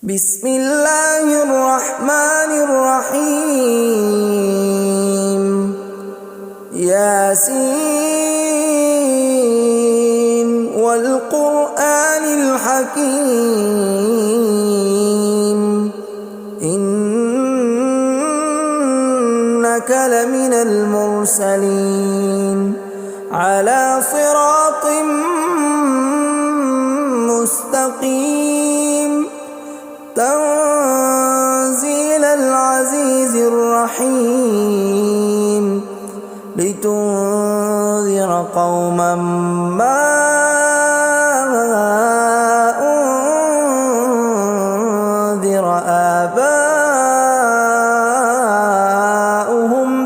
بسم الله الرحمن الرحيم. ياسين والقرآن الحكيم إنك لمن المرسلين على صراط مستقيم تنزيل العزيز الرحيم لتنذر قوما ما أنذر آباؤهم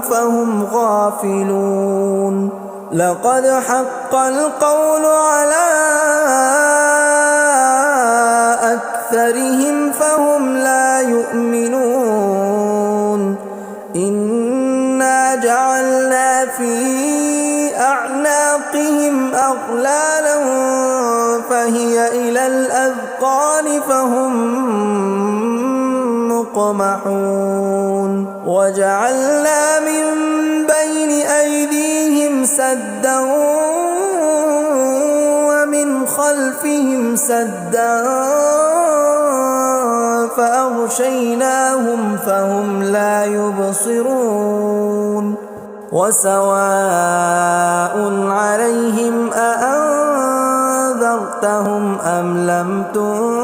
فهم غافلون. لقد حق القول على أكثرهم فهم لا يؤمنون. إنا جعلنا في أعناقهم أغلالا فهي إلى الأذقان فهم مقمحون. وجعلنا من بين أيديهم سدا ومن خلفهم سدا فأغشيناهم فهم لا يبصرون. وسواء عليهم أأنذرتهم أم لم تنذرهم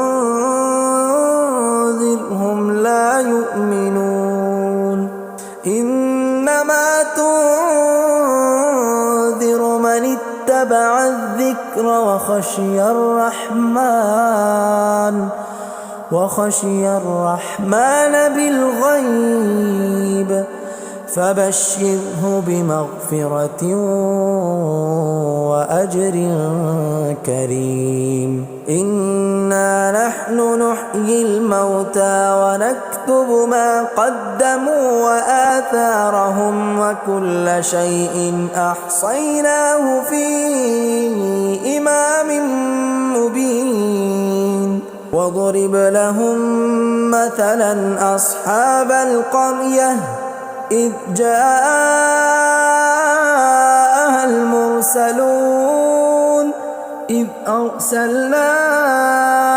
لا يؤمنون. إنما تنذر من اتبع الذكر وخشي الرحمن بالغيب فبشره بمغفرة وأجر كريم. إنا نحن نحيي الموتى ونكتب ما قدموا وآثارهم وكل شيء أحصيناه في إمام مبين. واضرب لهم مثلا أصحاب القرية إذ جاءها المرسلون إذ أرسلنا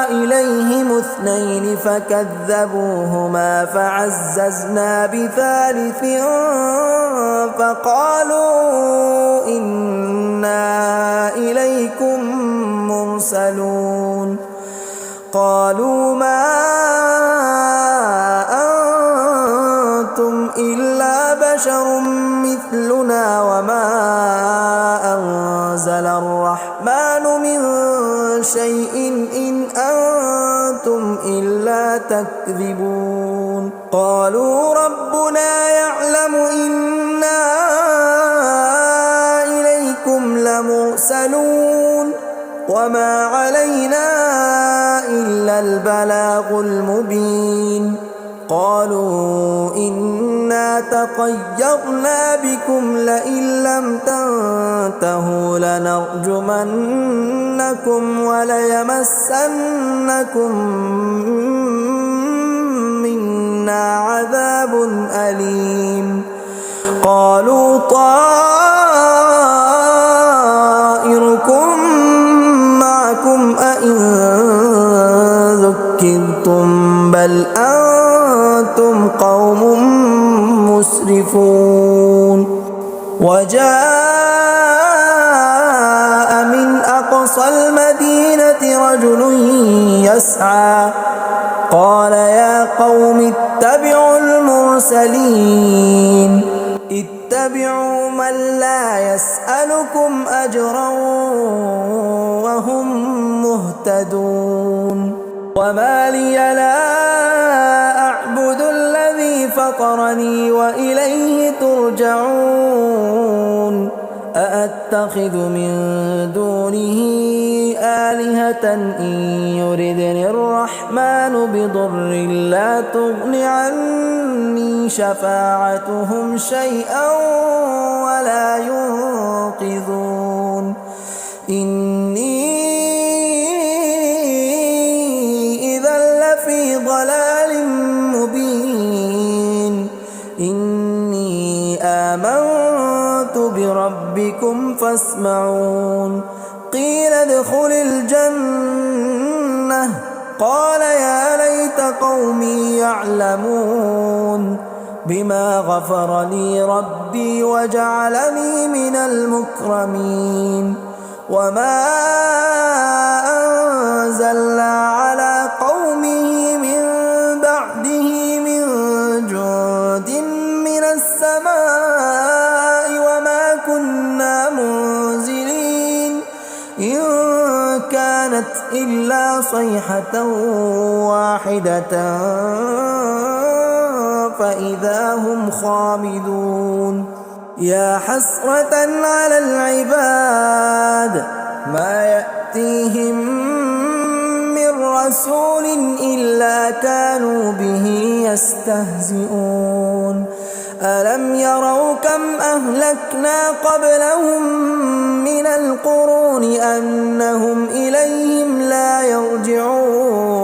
إليهم 2 فكذبوهما فعززنا بثالث فقالوا إنا إليكم مرسلون. قالوا ما أنتم إلا بشر مثلنا وما أنزل الرحمن من شيء إن أنتم إلا تكذبون. قالوا ربنا يعلم إنا إليكم لمرسلون وما علينا إلا البلاغ المبين. قالوا إنا تطيرنا بكم لئن لم تنتهوا لنرجمنكم وليمسنكم منا عذاب أليم. قالوا طائركم معكم أئن ذكرتم بل أنتم قوم مسرفون. وجاء من أقصى المدينة رجل يسعى قال يا قوم اتبعوا المرسلين اتبعوا من لا يسألكم أجرا وهم مهتدون. وما لي لا أعبد الذي فطرني وإليه ترجعون. أأتخذ من دونه آلهة إن يردني الرحمن بضر لا تغن عني شفاعتهم شيئا ولا ينقذون. إني ضلال مبين إني آمنت بربكم فاسمعون قيل ادخل الجنة قال يا ليت قومي يعلمون بما غفر لي ربي وجعلني من المكرمين وما أنزلنا على قومه من بعده من جند من السماء وما كنا منزلين إن كانت إلا صيحة واحدة فإذا هم خامدون يا حسرة على العباد ما يأتيهم من رسول إلا كانوا به يستهزئون ألم يروا كم أهلكنا قبلهم من القرون أنهم إليهم لا يرجعون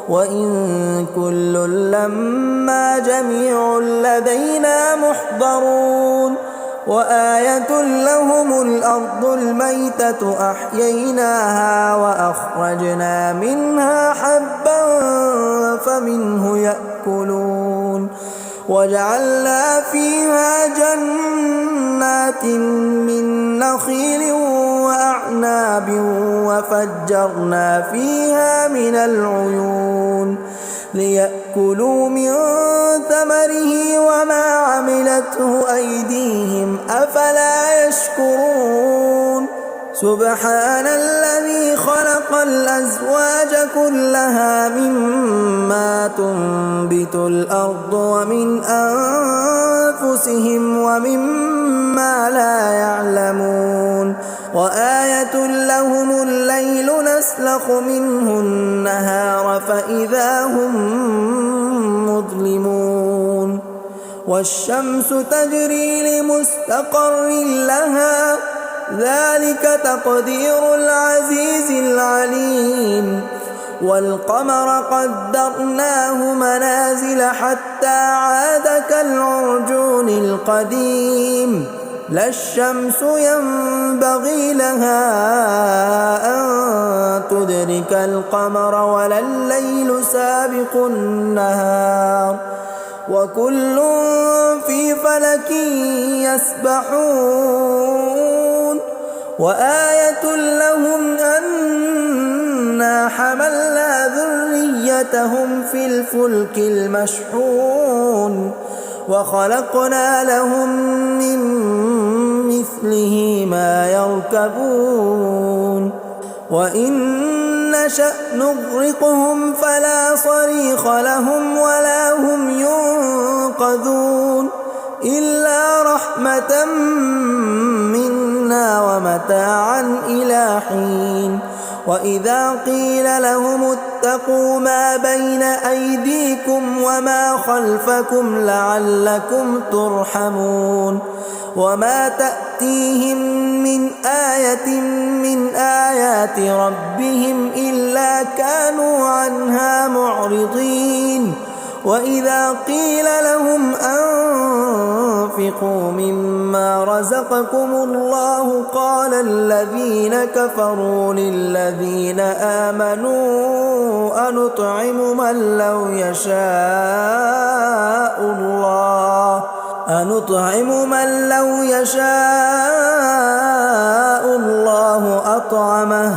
وإن كل لما جميع لدينا محضرون وآية لهم الأرض الميتة أحييناها وأخرجنا منها حبا فمنه يأكلون وجعلنا فيها جنات من نخيل وأعناب وفجرنا فيها من العيون ليأكلوا من ثمره وما عملته أيديهم أفلا يشكرون سبحان الذي خلق الأزواج كلها مما تنبت الأرض ومن أنفسهم ومما لا يعلمون وآية لهم الليل نسلخ منه النهار فإذا هم مظلمون والشمس تجري لمستقر لها ذلك تقدير العزيز العليم والقمر قدرناه منازل حتى عاد كالعرجون القديم لا الشمس ينبغي لها أن تدرك القمر ولا الليل سابق النهار وكل في فلك يسبحون وآية لهم أنا حملنا ذريتهم في الفلك المشحون وخلقنا لهم من مثله ما يركبون وإن نشأ نغرقهم فلا صريخ لهم ولا هم ينقذون إلا رحمة منا ومتاعا إلى حين وإذا قيل لهم اتقوا ما بين أيديكم وما خلفكم لعلكم ترحمون وما تأتيهم من آية من آيات ربهم إلا كانوا عنها معرضين وإذا قيل لهم أنفقوا مما رزقكم الله قال الذين كفروا للذين آمنوا أنطعم من لو يشاء الله أطعمه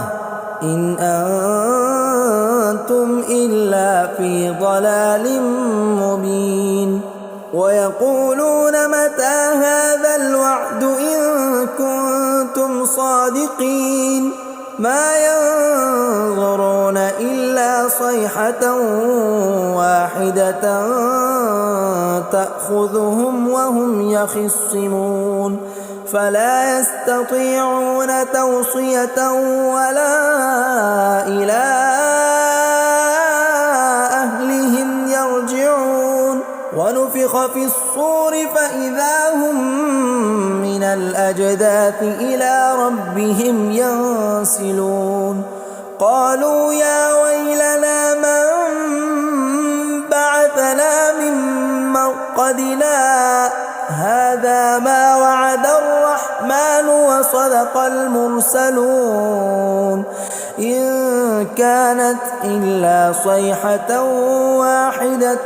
إن أنتم إلا في ضلال مبين ويقولون متى هذا الوعد إن كنتم صادقين ما ينظرون إلا صيحة واحدة تأخذهم وهم يخصمون فلا يستطيعون توصية ولا إلى أهلهم يرجعون ونفخ في الصور فإذا هم من الأجداث إلى ربهم ينسلون قالوا يا ويلنا من عقدنا هذا ما وعد الرحمن وصدق المرسلون إن كانت إلا صيحة واحدة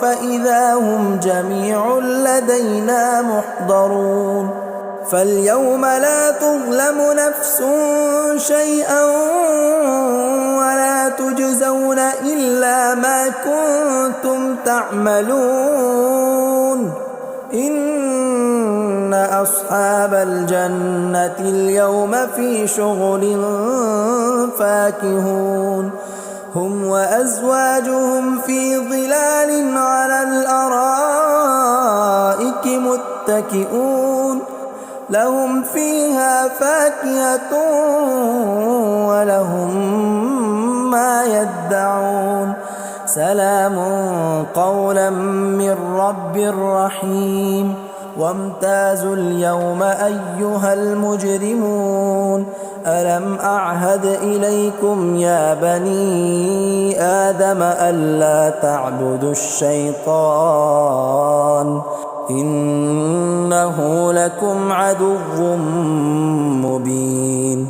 فإذا هم جميع لدينا محضرون فاليوم لا تظلم نفس شيئا ولا تجزون إلا ما كنتم تعملون إن أصحاب الجنة اليوم في شغل فاكهون هم وأزواجهم في ظلال على الأرائك متكئون لهم فيها فاكهة ولهم ما يدعون سلام قولا من رب رحيم وامتازوا اليوم أيها المجرمون ألم أعهد إليكم يا بني آدم ألا تعبدوا الشيطان إنه لكم عدو مبين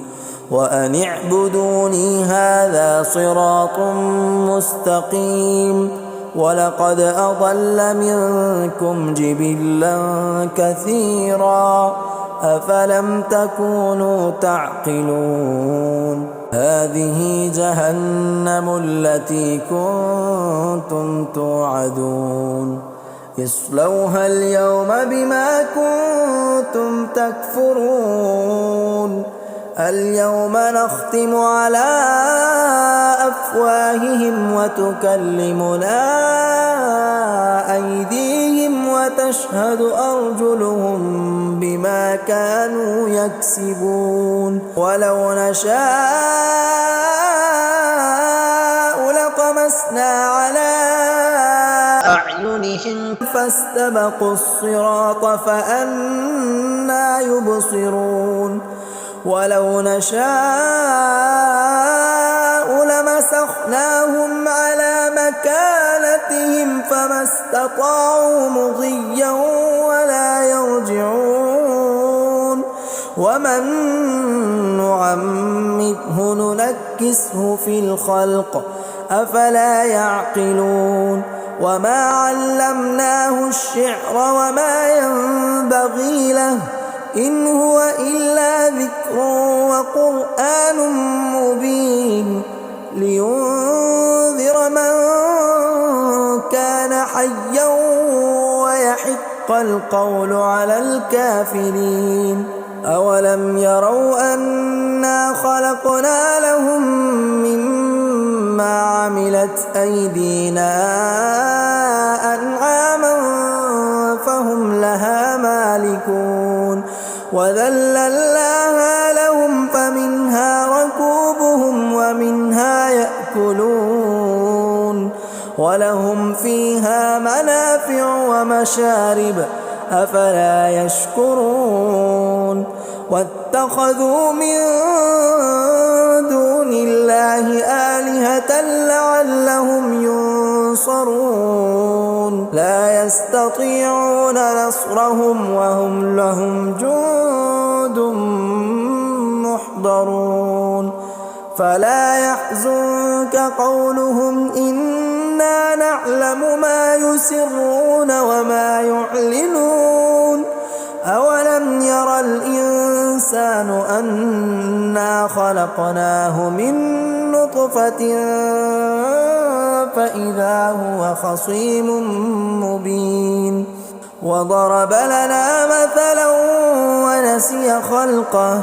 وأن اعبدوني هذا صراط مستقيم ولقد أضل منكم جبلا كثيرا أفلم تكونوا تعقلون هذه جهنم التي كنتم توعدون اصلوها اليوم بما كنتم تكفرون اليوم نختم على أفواههم وتكلمنا أيديهم وتشهد أرجلهم بما كانوا يكسبون ولو نشاء لطمسنا على أعينهم فاستبقوا الصراط فأنى يبصرون ولو نشاء لمسخناهم على مكانتهم فما استطاعوا مضيا ولا يرجعون ومن نعمره ننكسه في الخلق أفلا يعقلون وما علمناه الشعر وما ينبغي له إن هو إلا ذكر وقرآن مبين لينذر من كان حيا ويحق القول على الكافرين أولم يروا أنا خلقنا لهم مما عملت أيدينا أنعاما فهم لها مالكون وذللناها لهم فمنها ركوبهم ومنها يأكلون ولهم فيها منافع ومشارب أفلا يشكرون واتخذوا من دون الله آلهة لعلهم ينصرون لا يستطيعون نصرهم وهم لهم جند محضرون فلا يحزنك قولهم إنا نعلم ما يسرون وما يعلنون أولم ير الإنسان أنا خلقناه من نطفة فإذا هو خصيم مبين وضرب لنا مثلا ونسي خلقه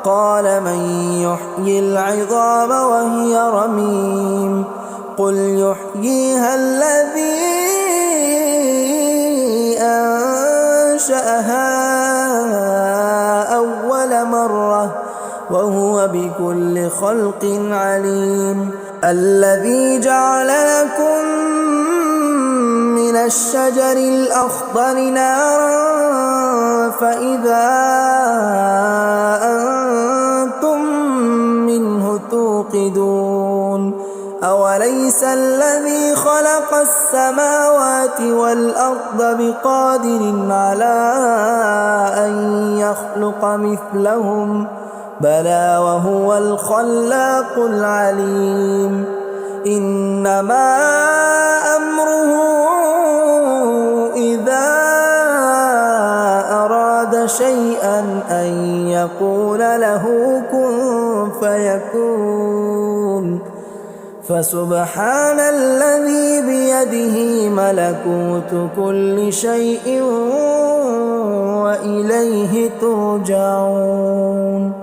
قال من يحيي العظام وهي رميم قل يحييها الذي أنشأها أول مرة وهو بكل خلق عليم الذي جعل لكم من الشجر الأخضر نارا فإذا أنتم منه توقدون أوليس الذي خلق السماوات والأرض بقادر على أن يخلق مثلهم بلى وهو الخلاق العليم إنما أمره إذا أراد شيئا أن يقول له كن فيكون فسبحان الذي بيده ملكوت كل شيء وإليه ترجعون